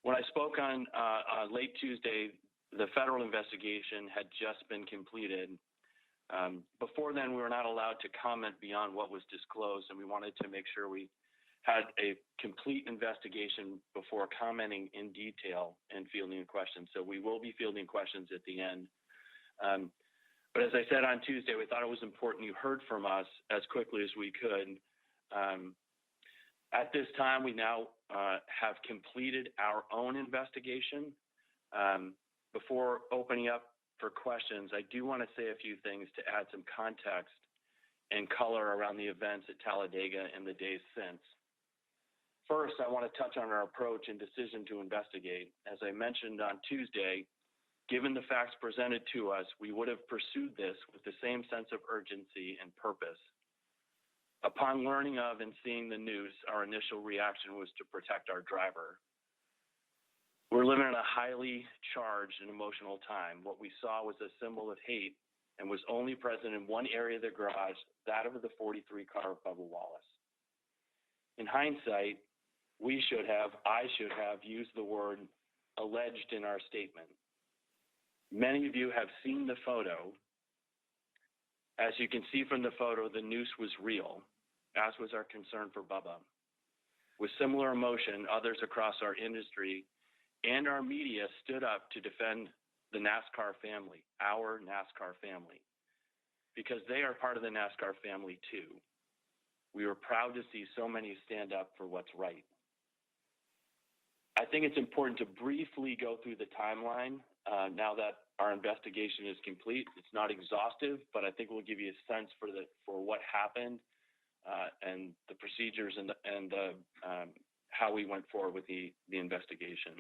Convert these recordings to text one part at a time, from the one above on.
When I spoke on late Tuesday, the federal investigation had just been completed. Before then, we were not allowed to comment beyond what was disclosed, and we wanted to make sure we had a complete investigation before commenting in detail and fielding questions. So we will be fielding questions at the end. But as I said on Tuesday, we thought it was important you heard from us as quickly as we could. At this time, we now have completed our own investigation. Before opening up for questions, I do want to say a few things to add some context and color around the events at Talladega and the days since. First, I want to touch on our approach and decision to investigate. As I mentioned on Tuesday, given the facts presented to us, we would have pursued this with the same sense of urgency and purpose. Upon learning of and seeing the news, our initial reaction was to protect our driver. We're living in a highly charged and emotional time. What we saw was a symbol of hate and was only present in one area of the garage, that of the 43 car of Bubba Wallace. In hindsight, I should have used the word alleged in our statement. Many of you have seen the photo. As you can see from the photo, the noose was real, as was our concern for Bubba. With similar emotion, others across our industry and our media stood up to defend the NASCAR family, our NASCAR family, because they are part of the NASCAR family too. We were proud to see so many stand up for what's right. I think it's important to briefly go through the timeline now that our investigation is complete. It's not exhaustive, but I think we'll give you a sense for what happened and the procedures and how we went forward with the investigation.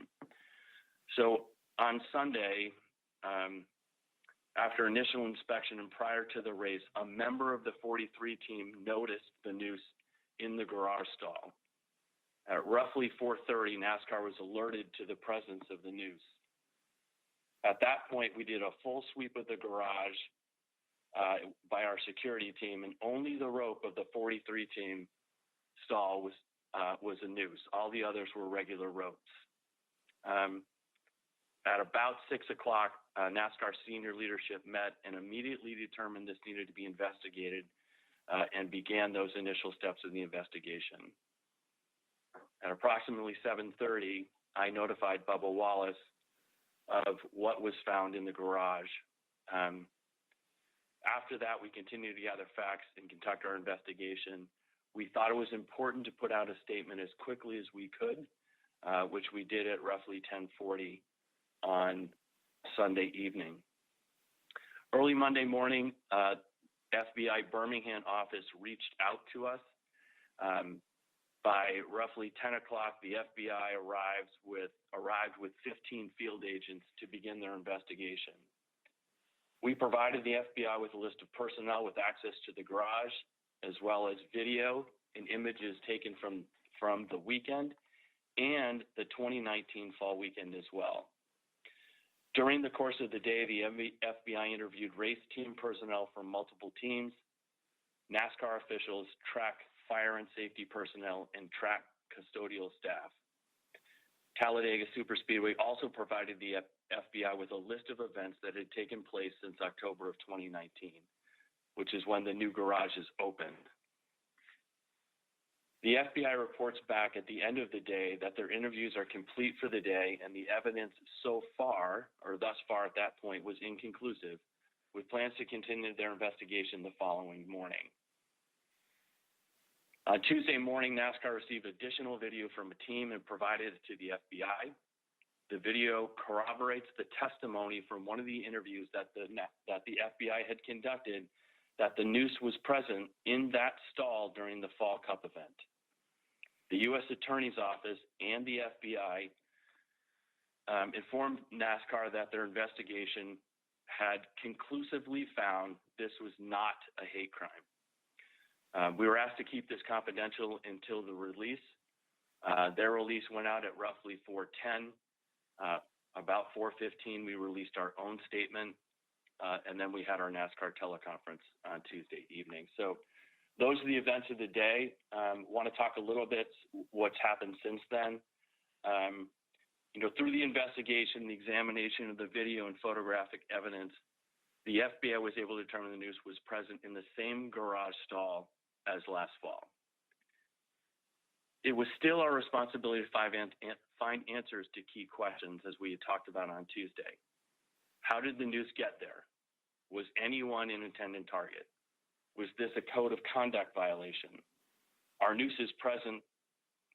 So on Sunday, after initial inspection and prior to the race, a member of the 43 team noticed the noose in the garage stall. At roughly 4:30, NASCAR was alerted to the presence of the noose. At that point, we did a full sweep of the garage by our security team, and only the rope of the 43 team stall was a noose. All the others were regular ropes. At about 6 o'clock, NASCAR senior leadership met and immediately determined this needed to be investigated and began those initial steps of the investigation. At approximately 7:30, I notified Bubba Wallace of what was found in the garage. After that, we continued to gather facts and conduct our investigation. We thought it was important to put out a statement as quickly as we could, which we did at roughly 10:40 on Sunday evening. Early Monday morning, FBI Birmingham office reached out to us. By roughly 10 o'clock, the FBI arrived with 15 field agents to begin their investigation. We provided the FBI with a list of personnel with access to the garage, as well as video and images taken from the weekend and the 2019 fall weekend as well. During the course of the day, the FBI interviewed race team personnel from multiple teams, NASCAR officials, track fire and safety personnel, and track custodial staff. Talladega Superspeedway also provided the FBI with a list of events that had taken place since October of 2019, which is when the new garage is opened. The FBI reports back at the end of the day that their interviews are complete for the day, and the evidence so far, or thus far at that point, was inconclusive, with plans to continue their investigation the following morning. On Tuesday morning, NASCAR received additional video from a team and provided it to the FBI. The video corroborates the testimony from one of the interviews that the FBI had conducted, that the noose was present in that stall during the Fall Cup event. The U.S. Attorney's Office and the FBI informed NASCAR that their investigation had conclusively found this was not a hate crime. We were asked to keep this confidential until the release. Their release went out at roughly 4:10. About 4:15, we released our own statement, and then we had our NASCAR teleconference on Tuesday evening. So those are the events of the day. Want to talk a little bit what's happened since then. Through the investigation, the examination of the video and photographic evidence, the FBI was able to determine the noose was present in the same garage stall as last fall. It was still our responsibility to find answers to key questions, as we had talked about on Tuesday. How did the noose get there? Was anyone an intended target? Was this a code of conduct violation? Are nooses present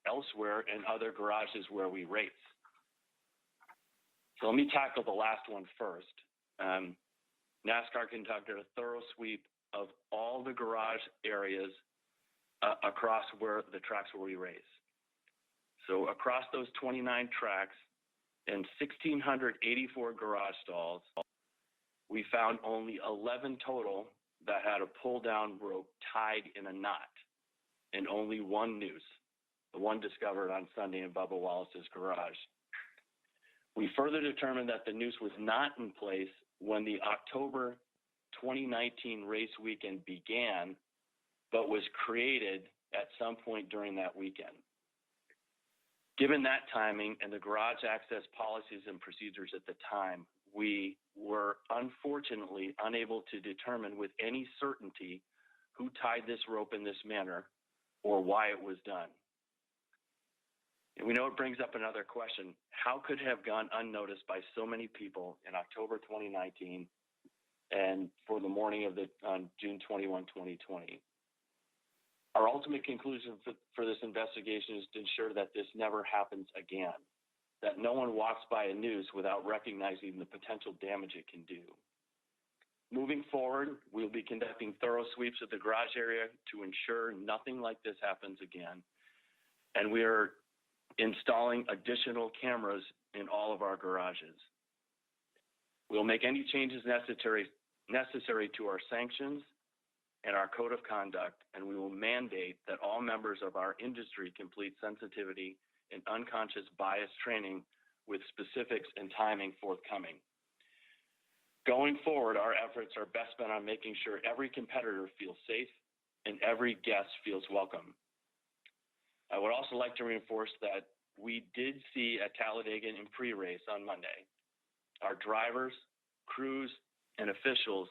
elsewhere in other garages where we race? So let me tackle the last one first. NASCAR conducted a thorough sweep of all the garage areas across the tracks where we race. So across those 29 tracks and 1,684 garage stalls, we found only 11 total that had a pull-down rope tied in a knot, and only one noose, the one discovered on Sunday in Bubba Wallace's garage. We further determined that the noose was not in place when the October 2019 race weekend began, but was created at some point during that weekend. Given that timing and the garage access policies and procedures at the time, we were unfortunately unable to determine with any certainty who tied this rope in this manner or why it was done. And we know it brings up another question. How could it have gone unnoticed by so many people in October 2019 and for the morning of on June 21, 2020? Our ultimate conclusion for this investigation is to ensure that this never happens again, that no one walks by a noose without recognizing the potential damage it can do. Moving forward, we'll be conducting thorough sweeps of the garage area to ensure nothing like this happens again. And we are installing additional cameras in all of our garages. We'll make any changes necessary to our sanctions and our code of conduct, and we will mandate that all members of our industry complete sensitivity and unconscious bias training with specifics and timing forthcoming. Going forward, our efforts are best spent on making sure every competitor feels safe and every guest feels welcome. I would also like to reinforce that we did see at Talladega in pre-race on Monday. Our drivers, crews, and officials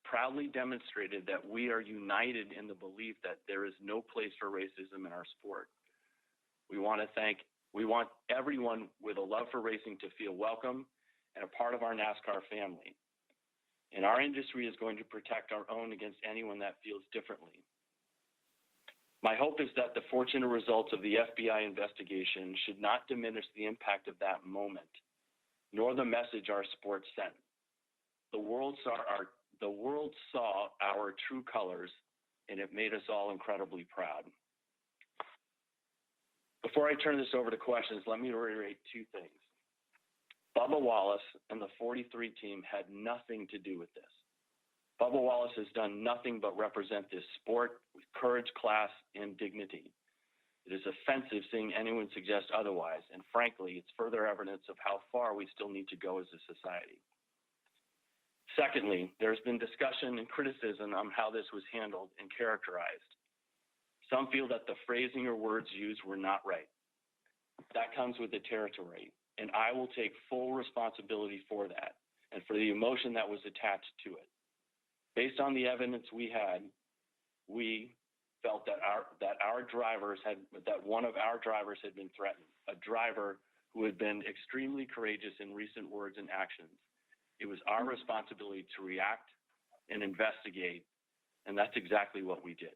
proudly demonstrated that we are united in the belief that there is no place for racism in our sport. We want everyone with a love for racing to feel welcome and a part of our NASCAR family. And our industry is going to protect our own against anyone that feels differently. My hope is that the fortunate results of the FBI investigation should not diminish the impact of that moment, nor the message our sport sent. The world saw our true colors, and it made us all incredibly proud. Before I turn this over to questions, let me reiterate two things. Bubba Wallace and the 43 team had nothing to do with this. Bubba Wallace has done nothing but represent this sport with courage, class, and dignity. It is offensive seeing anyone suggest otherwise, and frankly, it's further evidence of how far we still need to go as a society. Secondly, there's been discussion and criticism on how this was handled and characterized. Some feel that the phrasing or words used were not right. That comes with the territory, and I will take full responsibility for that and for the emotion that was attached to it. Based on the evidence we had, we felt that one of our drivers had been threatened, a driver who had been extremely courageous in recent words and actions. It was our responsibility to react and investigate, and that's exactly what we did.